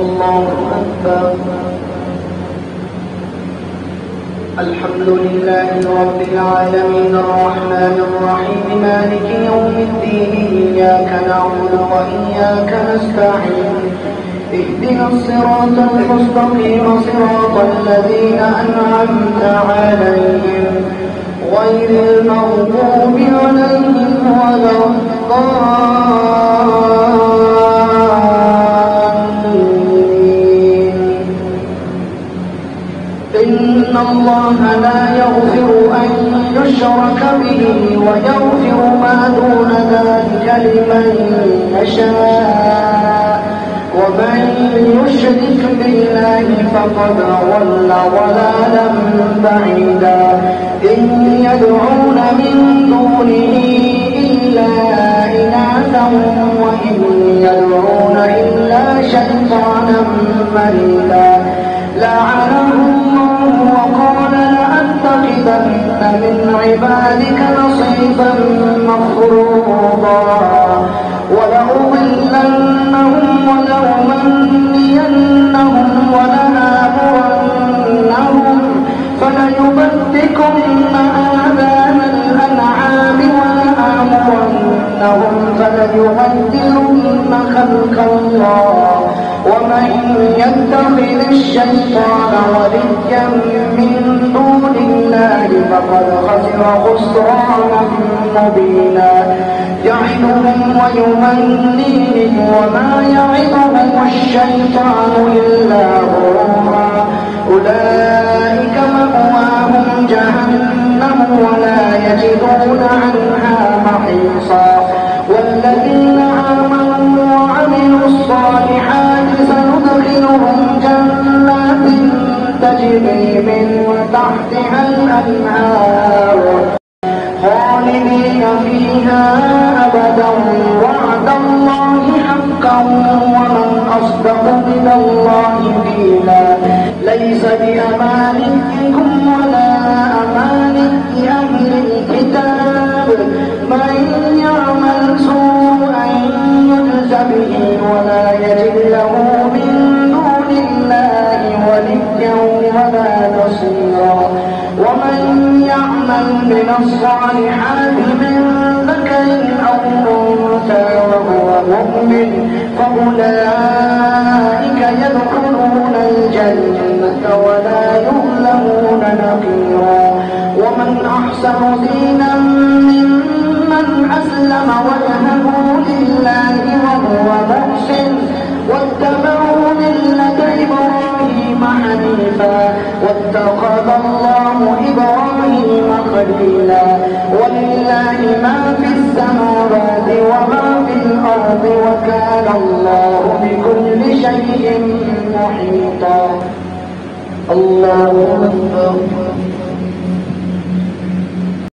الله أكبر. الحمد لله رب العالمين الرحمن الرحيم مالك يوم الدين إياك نعبد وإياك نستعين اهدنا الصراط المستقيم صراط الذين أنعمت عليهم غير المغضوب عليهم ولا الضالين. إن الله لا يغفر أن يشرك به ويغفر ما دون ذلك لمن يشاء ومن يشرك بالله فقد ضل ضلالا بعيدا. إن يدعون من دونه إلا إناثا وإن يدعون إلا شيطانا مريدا. لعنه الله وقال لأتخذن من عبادك نصيبا مفروضا ولأضلنهم ولأمنينهم ولآمرنهم فليبتكن آذان الأنعام ولآمرنهم فليغيرن خلق الله. ومن يتخذ الشيطان وليا من دون الله فقد خسر خسرانا مبينا. يعدهم ويمنيهم وما يعدهم الشيطان إلا غرورا. أولئك مأواهم جهنم ولا يجدون عنها محيصا. والذين آمنوا وعملوا الصالحات سندخلهم جنات تجري من تحتها الأنهار خالدين فيها أبدا وعد الله حقا ومن أصدق من الله قيلا. ليس بأمانيكم ولا أماني أهل الكتاب من يعمل سوءا يجز به ولا يجد له من دون الله وليا ولا نصيرا. ومن يعمل من الصالحات من ذكر أو أنثى وهو مؤمن فأولئك يدخلون الجنة ولا يظلمون نقيرا. ومن أحسن دينا ممن أسلم وجهه لله وهو محسن واتبعوا ملة إبراهيم حنيفا واتخذ الله إبراهيم خليلا. ولله ما في السماوات وما في الأرض وكان الله بكل شيء محيطا. الله أكبر.